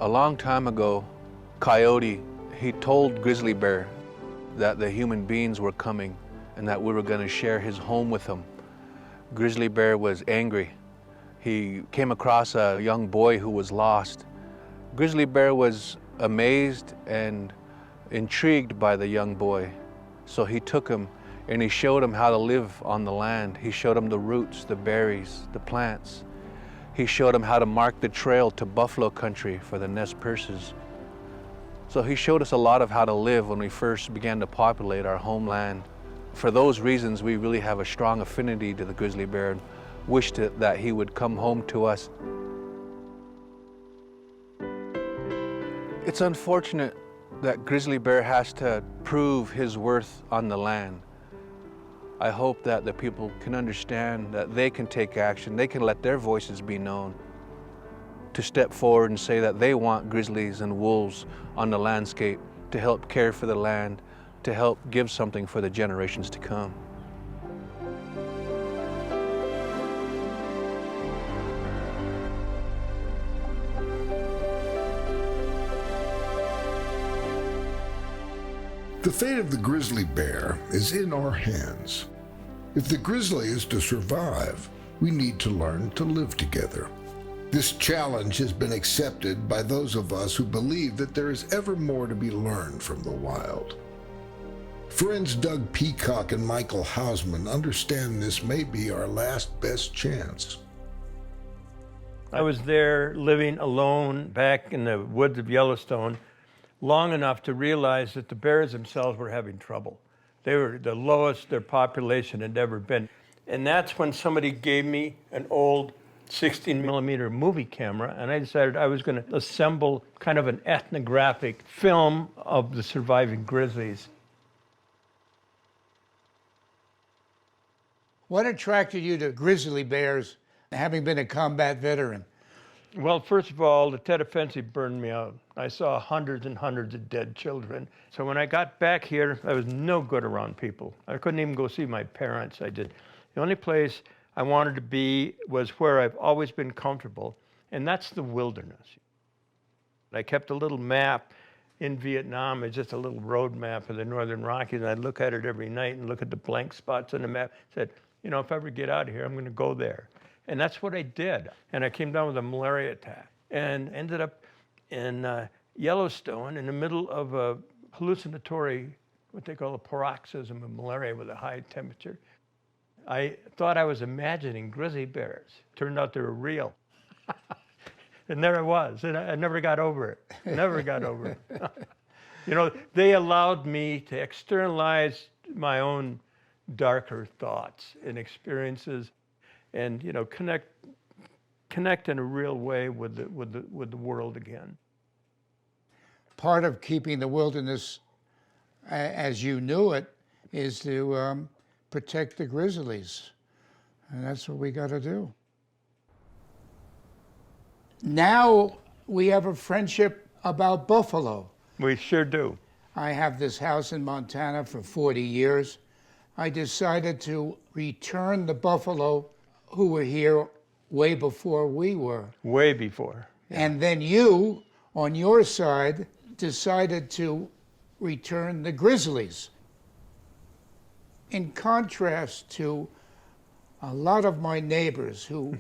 A long time ago, Coyote, he told Grizzly Bear that the human beings were coming and that we were going to share his home with them. Grizzly Bear was angry. He came across a young boy who was lost. Grizzly Bear was amazed and intrigued by the young boy. So he took him and he showed him how to live on the land. He showed him the roots, the berries, the plants. He showed him how to mark the trail to buffalo country for the Nez Perces. So he showed us a lot of how to live when we first began to populate our homeland. For those reasons, we really have a strong affinity to the grizzly bear and wished that he would come home to us. It's unfortunate that grizzly bear has to prove his worth on the land. I hope that the people can understand that they can take action, they can let their voices be known, to step forward and say that they want grizzlies and wolves on the landscape to help care for the land, to help give something for the generations to come. The fate of the grizzly bear is in our hands. If the grizzly is to survive, we need to learn to live together. This challenge has been accepted by those of us who believe that there is ever more to be learned from the wild. Friends Doug Peacock and Michael Hausman understand this may be our last best chance. I was there living alone back in the woods of Yellowstone long enough to realize that the bears themselves were having trouble. They were the lowest their population had ever been. And that's when somebody gave me an old 16mm movie camera, and I decided I was going to assemble kind of an ethnographic film of the surviving grizzlies. What attracted you to grizzly bears, having been a combat veteran? Well, first of all, the Tet Offensive burned me out. I saw hundreds and hundreds of dead children. So when I got back here, I was no good around people. I couldn't even go see my parents. The only place I wanted to be was where I've always been comfortable, and that's the wilderness. I kept a little map in Vietnam. It's just a little road map of the Northern Rockies, and I'd look at it every night and look at the blank spots on the map. Said, if I ever get out of here, I'm going to go there. And that's what I did. And I came down with a malaria attack and ended up in Yellowstone in the middle of a hallucinatory, what they call a paroxysm of malaria with a high temperature. I thought I was imagining grizzly bears. Turned out they were real. And there I was. And I never got over it. Never got over it. They allowed me to externalize my own darker thoughts and experiences, and connect in a real way with the world again. Part of keeping the wilderness as you knew it is to protect the grizzlies, and that's what we got to do. Now we have a friendship about buffalo. We sure do. I have this house in Montana for 40 years. I decided to return the buffalo who were here way before we were. Way before. Yeah. And then you, on your side, decided to return the grizzlies. In contrast to a lot of my neighbors who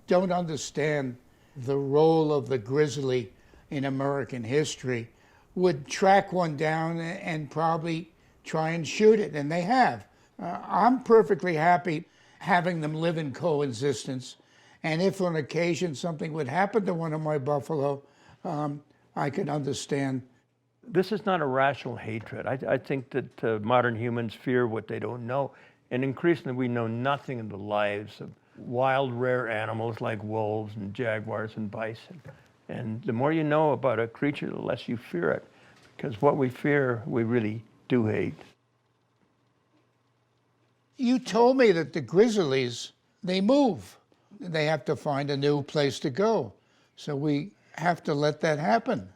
don't understand the role of the grizzly in American history, would track one down and probably try and shoot it, and they have. I'm perfectly happy having them live in coexistence, and if on occasion something would happen to one of my buffalo, I could understand. This is not a rational hatred. I think that modern humans fear what they don't know, and increasingly we know nothing of the lives of wild, rare animals like wolves and jaguars and bison. And the more you know about a creature, the less you fear it, because what we fear, we really do hate. You told me that the grizzlies, they move. They have to find a new place to go. So we have to let that happen.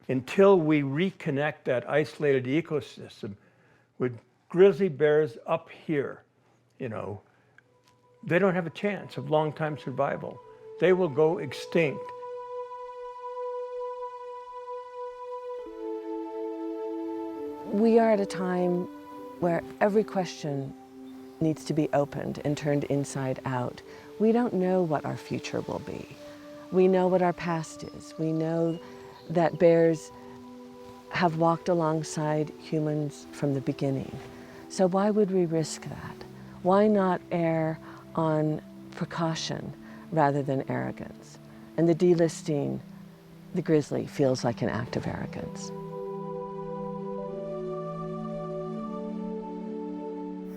Until we reconnect that isolated ecosystem with grizzly bears up here, they don't have a chance of long-time survival. They will go extinct. We are at a time where every question needs to be opened and turned inside out. We don't know what our future will be. We know what our past is. We know that bears have walked alongside humans from the beginning. So why would we risk that? Why not err on precaution rather than arrogance? And the delisting the grizzly feels like an act of arrogance.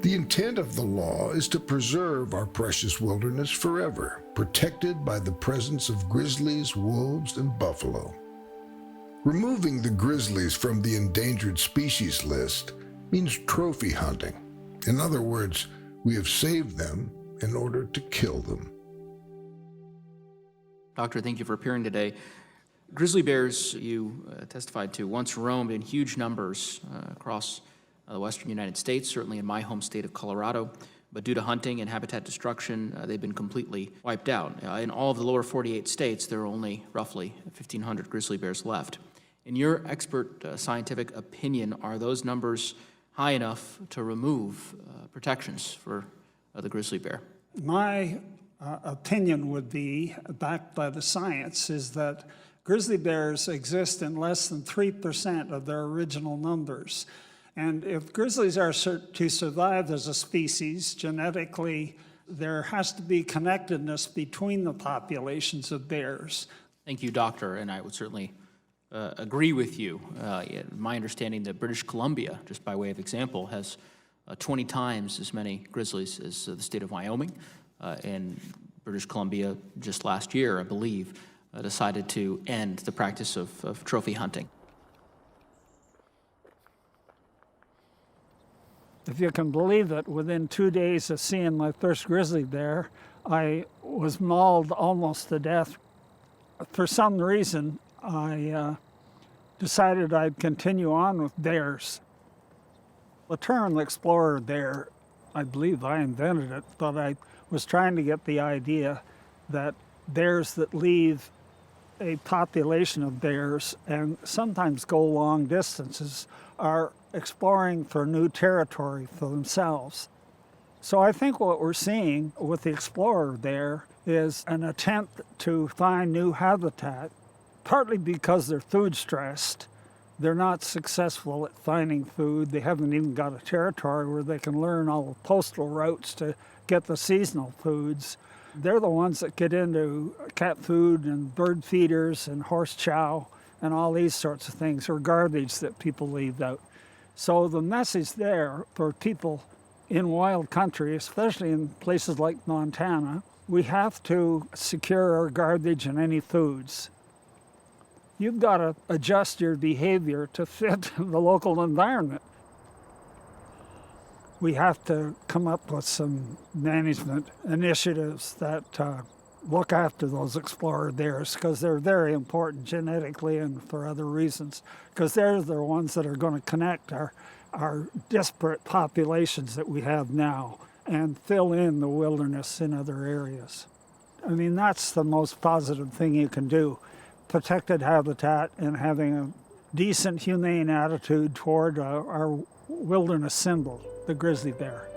The intent of the law is to preserve our precious wilderness forever, protected by the presence of grizzlies, wolves, and buffalo. Removing the grizzlies from the endangered species list means trophy hunting. In other words, we have saved them in order to kill them. Doctor, thank you for appearing today. Grizzly bears, you testified to, once roamed in huge numbers across the western United States, certainly in my home state of Colorado, but due to hunting and habitat destruction, they've been completely wiped out. In all of the lower 48 states, there are only roughly 1,500 grizzly bears left. In your expert scientific opinion, are those numbers high enough to remove protections for the grizzly bear? My opinion would be, backed by the science, is that grizzly bears exist in less than 3% of their original numbers. And if grizzlies are to survive as a species, genetically, there has to be connectedness between the populations of bears. Thank you, Doctor, and I would certainly agree with you. My understanding that British Columbia, just by way of example, has 20 times as many grizzlies as the state of Wyoming. And British Columbia, just last year, I believe, decided to end the practice of trophy hunting. If you can believe it, within 2 days of seeing my first grizzly bear, I was mauled almost to death. For some reason, I decided I'd continue on with bears. The term explorer bear, I believe I invented it, but I was trying to get the idea that bears that leave a population of bears and sometimes go long distances are exploring for new territory for themselves. So I think what we're seeing with the explorer bear is an attempt to find new habitat, partly because they're food stressed. They're not successful at finding food. They haven't even got a territory where they can learn all the postal routes to get the seasonal foods. They're the ones that get into cat food and bird feeders and horse chow and all these sorts of things, or garbage that people leave out. So the message there for people in wild country, especially in places like Montana, we have to secure our garbage and any foods. You've got to adjust your behavior to fit the local environment. We have to come up with some management initiatives that look after those explorer bears, because they're very important genetically and for other reasons, because they're the ones that are going to connect our disparate populations that we have now and fill in the wilderness in other areas. I mean, that's the most positive thing you can do. Protected habitat and having a decent, humane attitude toward our wilderness symbol, the grizzly bear.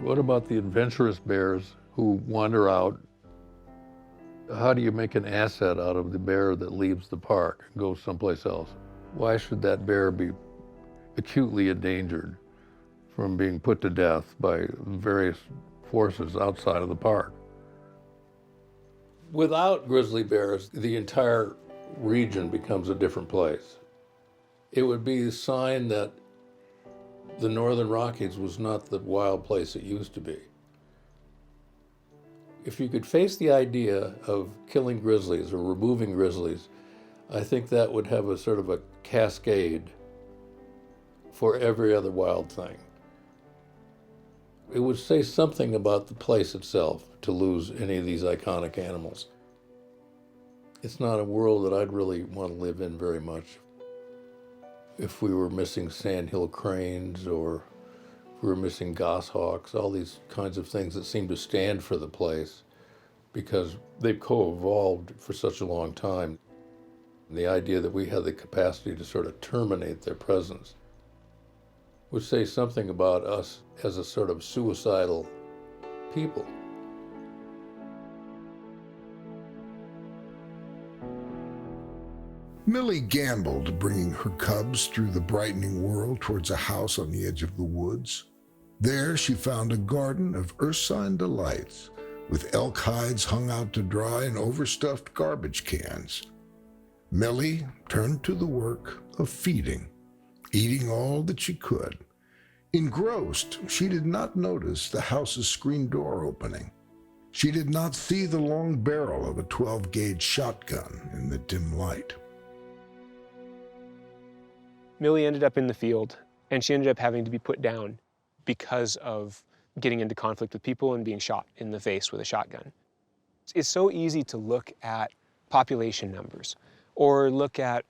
What about the adventurous bears who wander out? How do you make an asset out of the bear that leaves the park and goes someplace else? Why should that bear be acutely endangered from being put to death by various forces outside of the park? Without grizzly bears, the entire region becomes a different place. It would be a sign that the Northern Rockies was not the wild place it used to be. If you could face the idea of killing grizzlies or removing grizzlies, I think that would have a sort of a cascade for every other wild thing. It would say something about the place itself to lose any of these iconic animals. It's not a world that I'd really want to live in very much. If we were missing sandhill cranes, or if We were missing goshawks, all these kinds of things that seem to stand for the place because they've co-evolved for such a long time. And the idea that we had the capacity to sort of terminate their presence would say something about us as a sort of suicidal people. Millie gambled bringing her cubs through the brightening world towards a house on the edge of the woods. There she found a garden of ursine delights, with elk hides hung out to dry and overstuffed garbage cans. Millie turned to the work of feeding, eating all that she could. Engrossed, she did not notice the house's screen door opening. She did not see the long barrel of a 12-gauge shotgun in the dim light. Millie ended up in the field, and she ended up having to be put down because of getting into conflict with people and being shot in the face with a shotgun. It's so easy to look at population numbers or look at,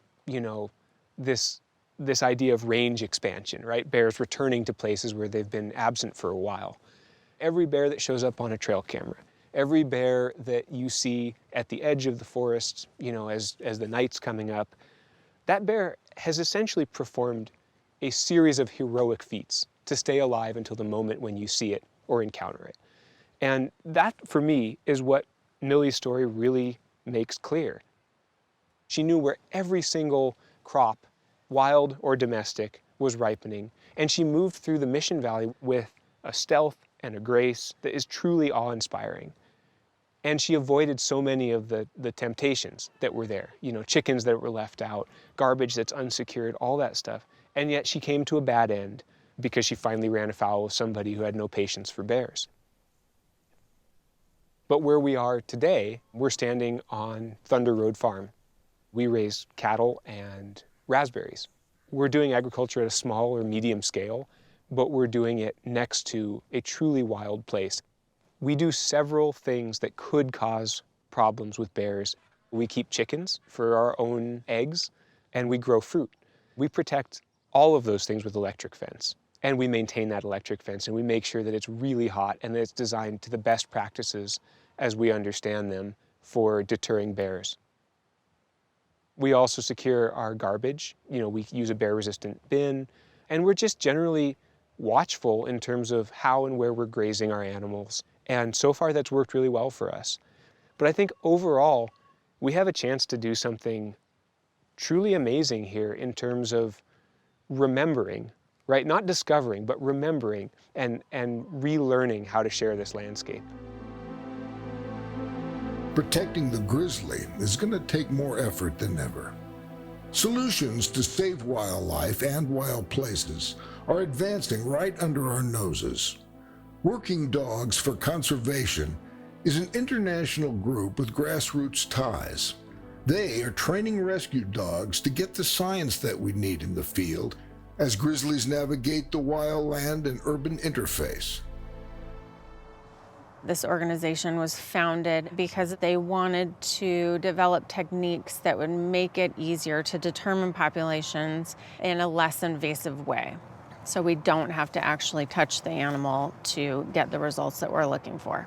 this idea of range expansion, right? Bears returning to places where they've been absent for a while. Every bear that shows up on a trail camera, every bear that you see at the edge of the forest, as the night's coming up, that bear has essentially performed a series of heroic feats to stay alive until the moment when you see it or encounter it. And that, for me, is what Millie's story really makes clear. She knew where every single crop, wild or domestic, was ripening, and she moved through the Mission Valley with a stealth and a grace that is truly awe-inspiring. And she avoided so many of the temptations that were there, chickens that were left out, garbage that's unsecured, all that stuff. And yet she came to a bad end because she finally ran afoul of somebody who had no patience for bears. But where we are today, we're standing on Thunder Road Farm. We raise cattle and raspberries. We're doing agriculture at a small or medium scale, but we're doing it next to a truly wild place. We do several things that could cause problems with bears. We keep chickens for our own eggs, and we grow fruit. We protect all of those things with electric fence, and we maintain that electric fence, and we make sure that it's really hot and that it's designed to the best practices as we understand them for deterring bears. We also secure our garbage. We use a bear-resistant bin, and we're just generally watchful in terms of how and where we're grazing our animals. And so far, that's worked really well for us. But I think overall, we have a chance to do something truly amazing here in terms of remembering, right? Not discovering, but remembering and relearning how to share this landscape. Protecting the grizzly is going to take more effort than ever. Solutions to save wildlife and wild places are advancing right under our noses. Working Dogs for Conservation is an international group with grassroots ties. They are training rescue dogs to get the science that we need in the field as grizzlies navigate the wild land and urban interface. This organization was founded because they wanted to develop techniques that would make it easier to determine populations in a less invasive way. So we don't have to actually touch the animal to get the results that we're looking for.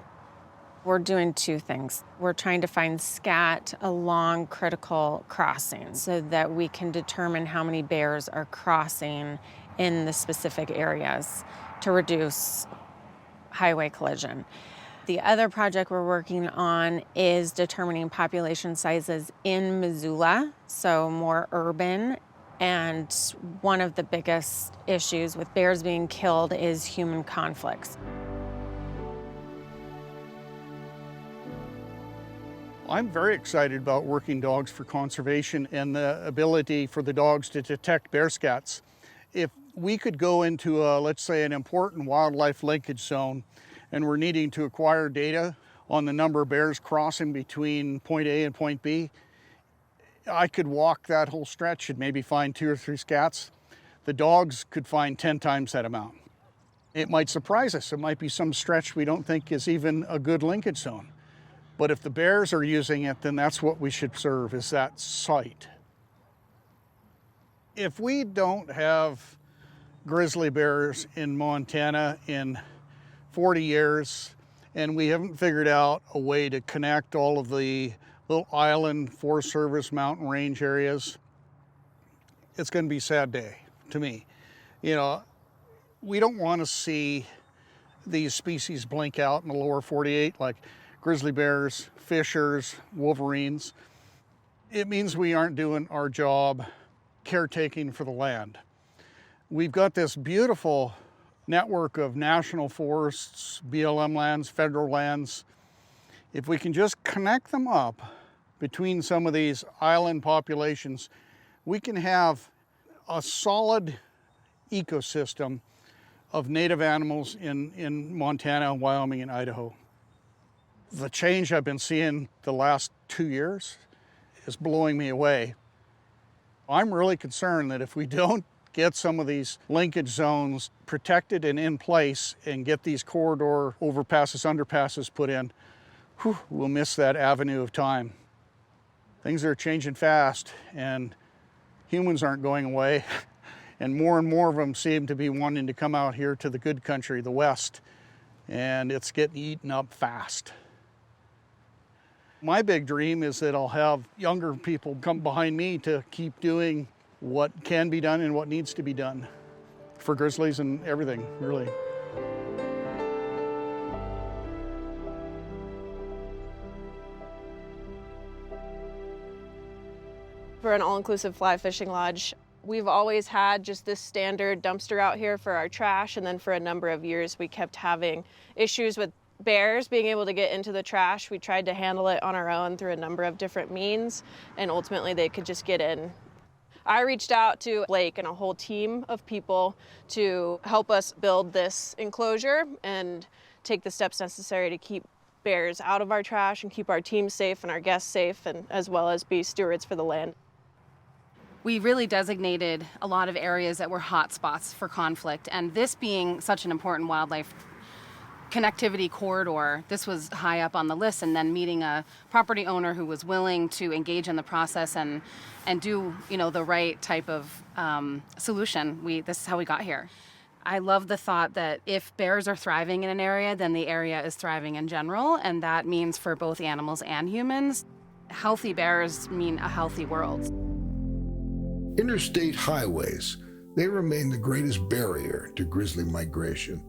We're doing two things. We're trying to find scat along critical crossings so that we can determine how many bears are crossing in the specific areas to reduce highway collision. The other project we're working on is determining population sizes in Missoula, so more urban. And one of the biggest issues with bears being killed is human conflicts. I'm very excited about Working Dogs for Conservation and the ability for the dogs to detect bear scats. If we could go into, let's say, an important wildlife linkage zone, and we're needing to acquire data on the number of bears crossing between point A and point B, I could walk that whole stretch and maybe find 2 or 3 scats. The dogs could find 10 times that amount. It might surprise us. It might be some stretch we don't think is even a good linkage zone. But if the bears are using it, then that's what we should serve, is that site. If we don't have grizzly bears in Montana in 40 years, and we haven't figured out a way to connect all of the little island Forest Service mountain range areas. It's going to be a sad day to me. You know, we don't want to see these species blink out in the lower 48 like grizzly bears, fishers, wolverines. It means we aren't doing our job caretaking for the land. We've got this beautiful network of national forests, BLM lands, federal lands. If we can just connect them up between some of these island populations, we can have a solid ecosystem of native animals in Montana, Wyoming, and Idaho. The change I've been seeing the last 2 years is blowing me away. I'm really concerned that if we don't get some of these linkage zones protected and in place and get these corridor overpasses, underpasses put in, we'll miss that avenue of time. Things are changing fast and humans aren't going away. And more of them seem to be wanting to come out here to the good country, the West, and it's getting eaten up fast. My big dream is that I'll have younger people come behind me to keep doing what can be done and what needs to be done for grizzlies and everything, really. We're an all-inclusive fly fishing lodge. We've always had just this standard dumpster out here for our trash, and then for a number of years we kept having issues with bears being able to get into the trash. We tried to handle it on our own through a number of different means, and ultimately they could just get in. I reached out to Blake and a whole team of people to help us build this enclosure and take the steps necessary to keep bears out of our trash and keep our team safe and our guests safe, and as well as be stewards for the land. We really designated a lot of areas that were hot spots for conflict, and this being such an important wildlife connectivity corridor, this was high up on the list, and then meeting a property owner who was willing to engage in the process and do, you know, the right type of solution. This is how we got here. I love the thought that if bears are thriving in an area, then the area is thriving in general, and that means for both animals and humans. Healthy bears mean a healthy world. Interstate highways, they remain the greatest barrier to grizzly migration.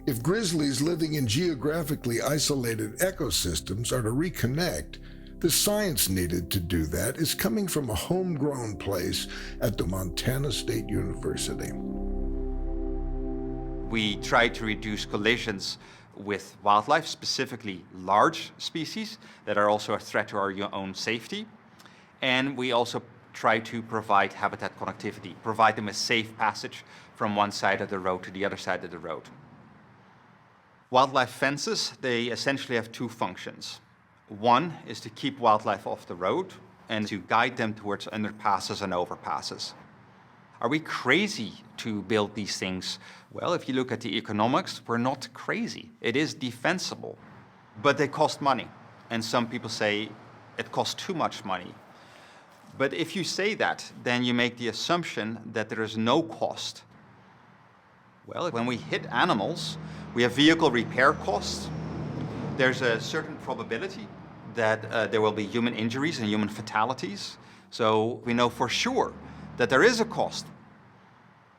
If grizzlies living in geographically isolated ecosystems are to reconnect, the science needed to do that is coming from a homegrown place at the Montana State University. We try to reduce collisions with wildlife, specifically large species that are also a threat to our own safety. And we also try to provide habitat connectivity, provide them a safe passage from one side of the road to the other side of the road. Wildlife fences, they essentially have two functions. One is to keep wildlife off the road and to guide them towards underpasses and overpasses. Are we crazy to build these things? Well, if you look at the economics, we're not crazy. It is defensible, but they cost money. And some people say it costs too much money. But if you say that, then you make the assumption that there is no cost. Well, when we hit animals, we have vehicle repair costs. There's a certain probability that there will be human injuries and human fatalities. So we know for sure that there is a cost.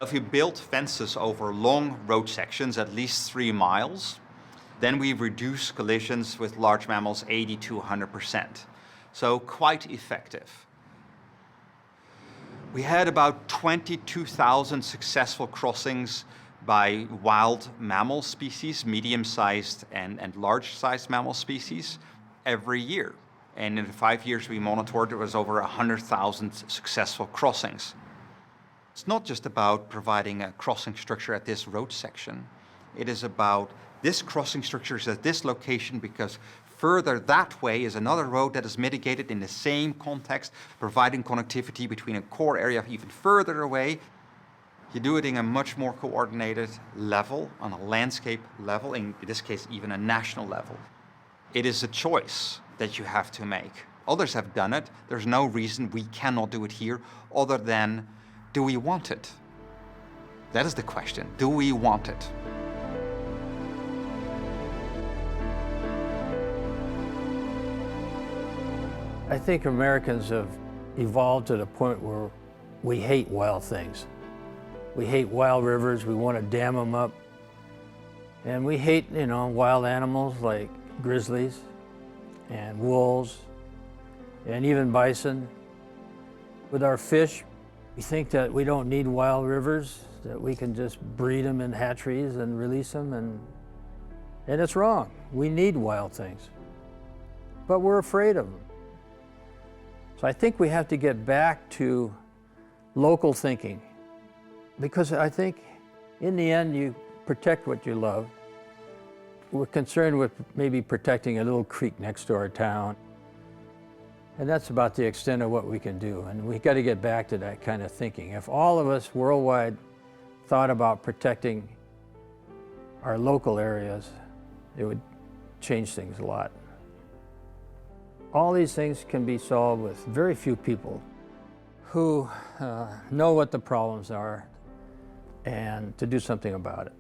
If we build fences over long road sections, at least 3 miles, then we reduce collisions with large mammals 80 to 100%. So quite effective. We had about 22,000 successful crossings by wild mammal species, medium-sized and large-sized mammal species every year. And in the 5 years we monitored, there was over 100,000 successful crossings. It's not just about providing a crossing structure at this road section. It is about this crossing structure is at this location because further that way is another road that is mitigated in the same context, providing connectivity between a core area even further away. You do it in a much more coordinated level, on a landscape level, in this case even a national level. It is a choice that you have to make. Others have done it. There's no reason we cannot do it here other than, do we want it? That is the question. Do we want it? I think Americans have evolved to the point where we hate wild things. We hate wild rivers, we want to dam them up. And we hate, wild animals like grizzlies and wolves and even bison. With our fish, we think that we don't need wild rivers, that we can just breed them in hatcheries and release them, and it's wrong. We need wild things, but we're afraid of them. So I think we have to get back to local thinking, because I think in the end you protect what you love. We're concerned with maybe protecting a little creek next to our town, and that's about the extent of what we can do, and we've got to get back to that kind of thinking. If all of us worldwide thought about protecting our local areas, it would change things a lot. All these things can be solved with very few people who know what the problems are and to do something about it.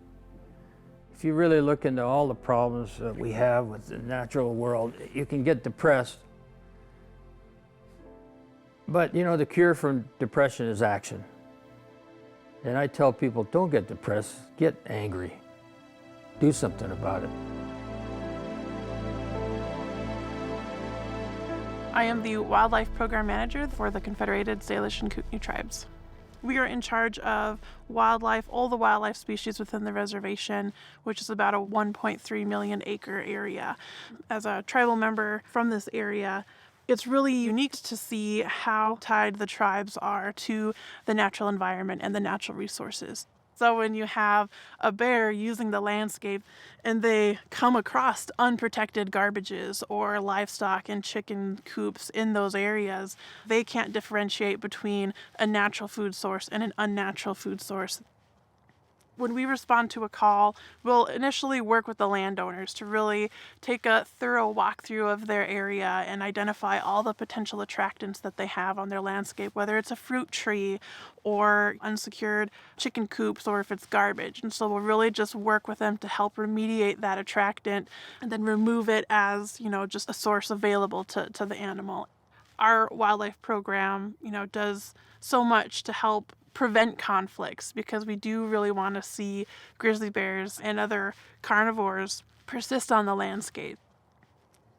If you really look into all the problems that we have with the natural world, you can get depressed. But the cure for depression is action. And I tell people, don't get depressed, get angry. Do something about it. I am the Wildlife Program Manager for the Confederated Salish and Kootenai Tribes. We are in charge of wildlife, all the wildlife species within the reservation, which is about a 1.3 million acre area. As a tribal member from this area, it's really unique to see how tied the tribes are to the natural environment and the natural resources. So when you have a bear using the landscape and they come across unprotected garbages or livestock and chicken coops in those areas, they can't differentiate between a natural food source and an unnatural food source. When we respond to a call, we'll initially work with the landowners to really take a thorough walkthrough of their area and identify all the potential attractants that they have on their landscape, whether it's a fruit tree or unsecured chicken coops or if it's garbage. And so we'll really just work with them to help remediate that attractant and then remove it as, just a source available to the animal. Our wildlife program, does so much to help prevent conflicts, because we do really want to see grizzly bears and other carnivores persist on the landscape.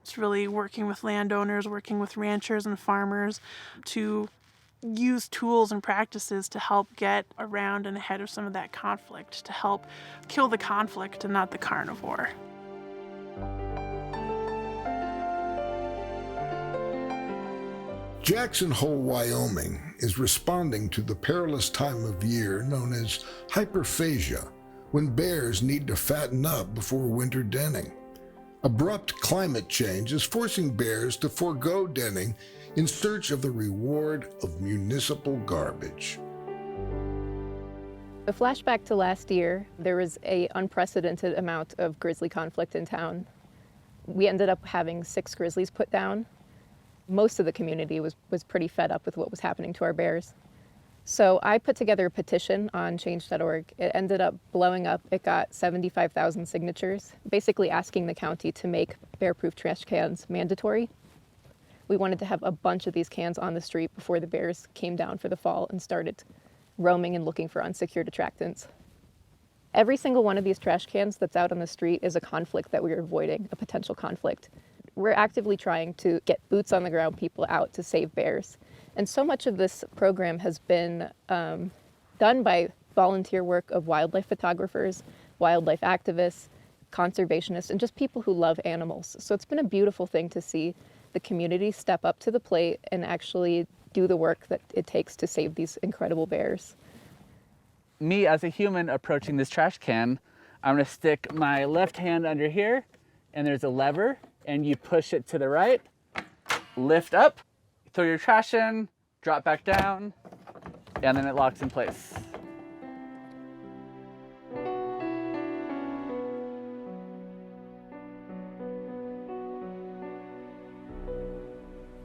It's really working with landowners, working with ranchers and farmers to use tools and practices to help get around and ahead of some of that conflict, to help kill the conflict and not the carnivore. Jackson Hole, Wyoming is responding to the perilous time of year known as hyperphagia, when bears need to fatten up before winter denning. Abrupt climate change is forcing bears to forego denning in search of the reward of municipal garbage. A flashback to last year, there was an unprecedented amount of grizzly conflict in town. We ended up having 6 grizzlies put down. Most of the community was pretty fed up with what was happening to our bears. So I put together a petition on change.org. It ended up blowing up. It got 75,000 signatures, basically asking the county to make bear-proof trash cans mandatory. We wanted to have a bunch of these cans on the street before the bears came down for the fall and started roaming and looking for unsecured attractants. Every single one of these trash cans that's out on the street is a conflict that we're avoiding, a potential conflict. We're actively trying to get boots on the ground people out to save bears. And so much of this program has been done by volunteer work of wildlife photographers, wildlife activists, conservationists, and just people who love animals. So it's been a beautiful thing to see the community step up to the plate and actually do the work that it takes to save these incredible bears. Me as a human approaching this trash can, I'm gonna stick my left hand under here, and there's a lever, and you push it to the right, lift up, throw your trash in, drop back down, and then it locks in place.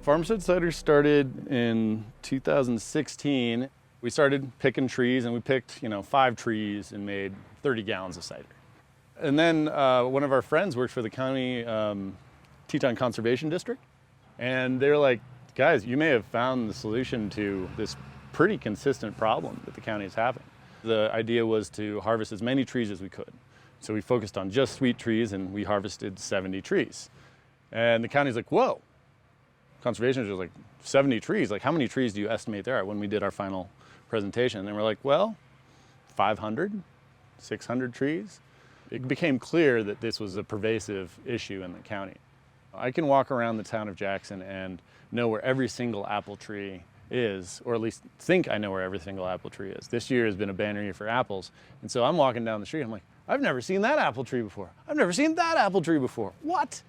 Farmstead Cider started in 2016. We started picking trees, and we picked, 5 trees and made 30 gallons of cider. And then one of our friends worked for the county Teton Conservation District, and they're like, guys, you may have found the solution to this pretty consistent problem that the county is having. The idea was to harvest as many trees as we could. So we focused on just sweet trees, and we harvested 70 trees. And the county's like, whoa. Conservation was like, 70 trees? Like, how many trees do you estimate there are when we did our final presentation? And we're like, well, 500, 600 trees. It became clear that this was a pervasive issue in the county. I can walk around the town of Jackson and know where every single apple tree is, or at least think I know where every single apple tree is. This year has been a banner year for apples, and so I'm walking down the street, I'm like, I've never seen that apple tree before. I've never seen that apple tree before. What?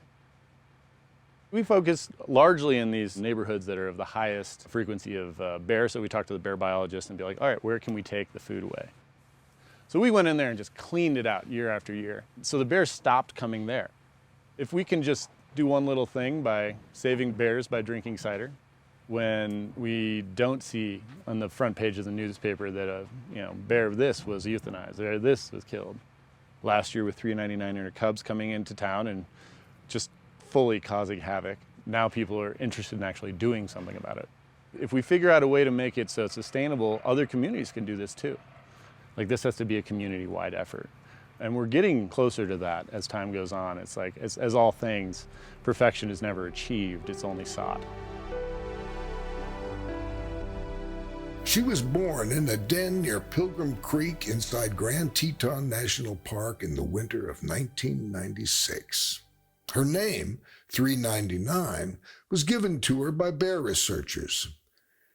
We focus largely in these neighborhoods that are of the highest frequency of bear, so we talk to the bear biologists and be like, all right, where can we take the food away? So we went in there and just cleaned it out year after year. So the bears stopped coming there. If we can just do one little thing by saving bears by drinking cider, when we don't see on the front page of the newspaper that a bear of this was euthanized, or this was killed. Last year with 399 cubs coming into town and just fully causing havoc. Now people are interested in actually doing something about it. If we figure out a way to make it so it's sustainable, other communities can do this too. Like, this has to be a community-wide effort. And we're getting closer to that as time goes on. It's like, as all things, perfection is never achieved, it's only sought. She was born in a den near Pilgrim Creek inside Grand Teton National Park in the winter of 1996. Her name, 399, was given to her by bear researchers.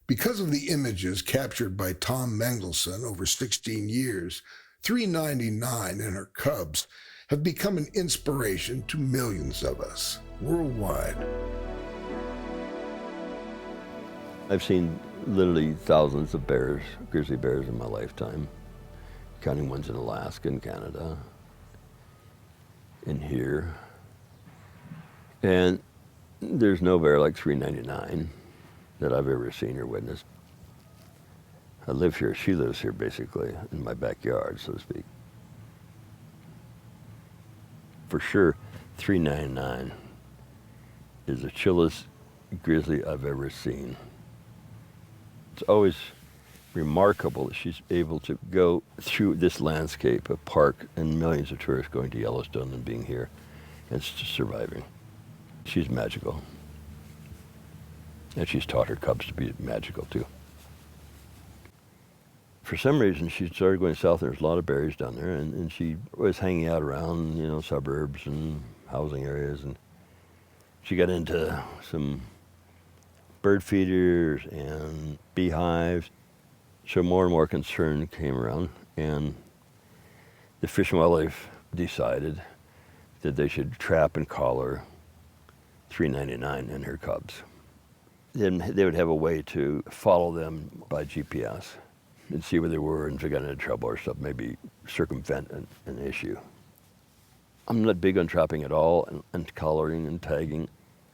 Because of the images captured by Tom Mengelson over 16 years, 399 and her cubs have become an inspiration to millions of us worldwide. I've seen literally thousands of bears, grizzly bears in my lifetime, counting ones in Alaska and Canada, and here. And there's no bear like 399 that I've ever seen or witnessed. I live here, she lives here basically, in my backyard, so to speak. For sure, 399 is the chillest grizzly I've ever seen. It's always remarkable that she's able to go through this landscape, a park, and millions of tourists going to Yellowstone and being here and surviving. She's magical. And she's taught her cubs to be magical too. For some reason, she started going south, and there's a lot of bears down there, and she was hanging out around, suburbs and housing areas, and she got into some bird feeders and beehives. So more and more concern came around, and the Fish and Wildlife decided that they should trap and collar 399 and her cubs. Then they would have a way to follow them by GPS and see where they were, and if they got into trouble or stuff, maybe circumvent an issue. I'm not big on trapping at all, and collaring and tagging.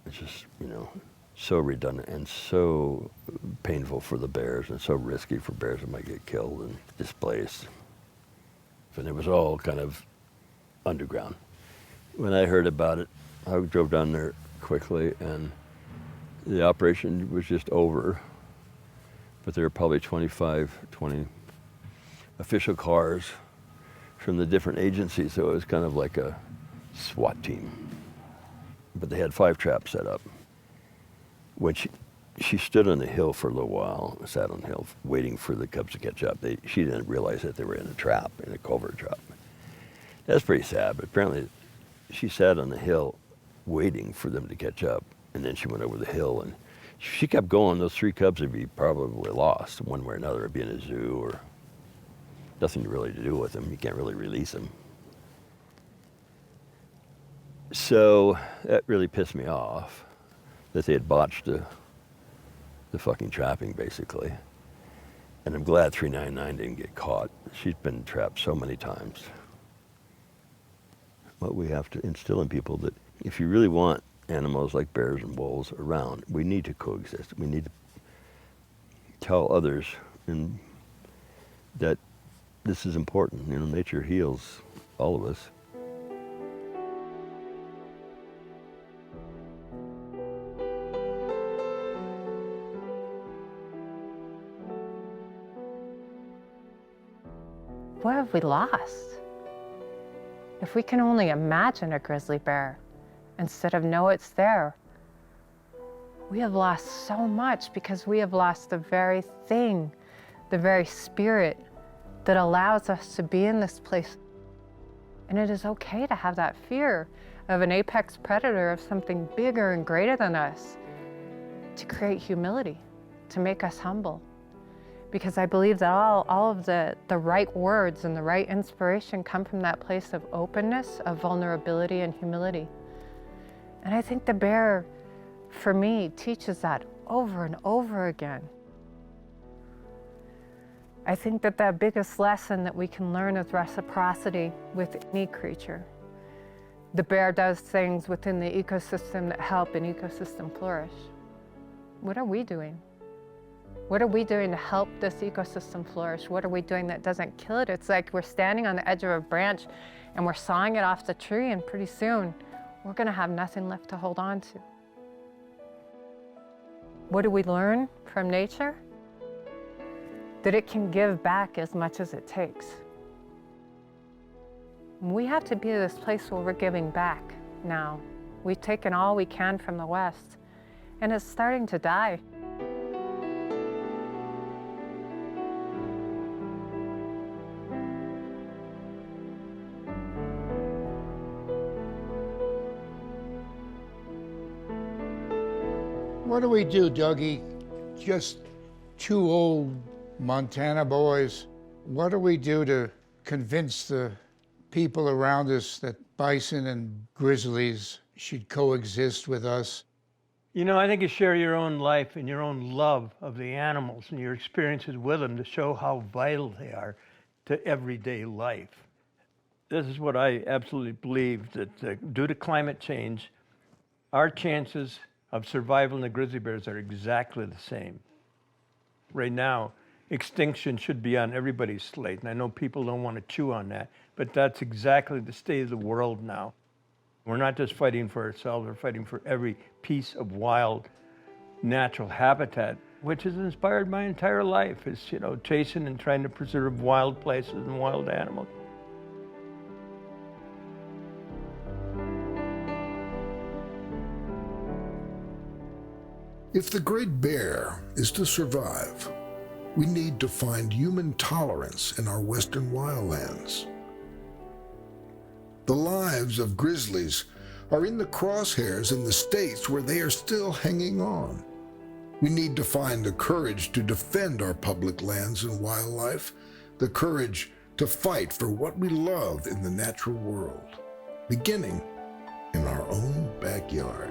It's just, so redundant and so painful for the bears, and so risky for bears that might get killed and displaced. And it was all kind of underground. When I heard about it, I drove down there quickly, and the operation was just over. But there were probably 20 official cars from the different agencies, so it was kind of like a SWAT team. But they had 5 traps set up. When she stood on the hill for a little while, sat on the hill, waiting for the cubs to catch up. She didn't realize that they were in a trap, in a covert trap. That's pretty sad, but apparently she sat on the hill waiting for them to catch up, and then she went over the hill, and she kept going. Those 3 cubs would be probably lost one way or another. It'd be in a zoo, or nothing really to do with them. You can't really release them. So that really pissed me off, that they had botched the fucking trapping, basically. And I'm glad 399 didn't get caught. She's been trapped so many times. But we have to instill in people that if you really want animals like bears and wolves around, we need to coexist. We need to tell others and that this is important. You know, nature heals all of us. What have we lost? If we can only imagine a grizzly bear instead of know it's there, we have lost so much because we have lost the very thing, the very spirit that allows us to be in this place. And it is okay to have that fear of an apex predator, of something bigger and greater than us, to create humility, to make us humble. Because I believe that all of the right words and the right inspiration come from that place of openness, of vulnerability and humility. And I think the bear, for me, teaches that over and over again. I think that the biggest lesson that we can learn is reciprocity with any creature. The bear does things within the ecosystem that help an ecosystem flourish. What are we doing? What are we doing to help this ecosystem flourish? What are we doing that doesn't kill it? It's like we're standing on the edge of a branch and we're sawing it off the tree, and pretty soon we're gonna have nothing left to hold on to. What do we learn from nature? That it can give back as much as it takes. We have to be at this place where we're giving back now. We've taken all we can from the West, and it's starting to die. What do we do, Dougie? Just two old Montana boys. What do we do to convince the people around us that bison and grizzlies should coexist with us? You know, I think you share your own life and your own love of the animals and your experiences with them to show how vital they are to everyday life. This is what I absolutely believe, that due to climate change, our chances of survival in the grizzly bears are exactly the same. Right now, extinction should be on everybody's slate, and I know people don't want to chew on that, but that's exactly the state of the world now. We're not just fighting for ourselves, we're fighting for every piece of wild, natural habitat, which has inspired my entire life, is, you know, chasing and trying to preserve wild places and wild animals. If the great bear is to survive, we need to find human tolerance in our western wildlands. The lives of grizzlies are in the crosshairs in the states where they are still hanging on. We need to find the courage to defend our public lands and wildlife, the courage to fight for what we love in the natural world, beginning in our own backyard.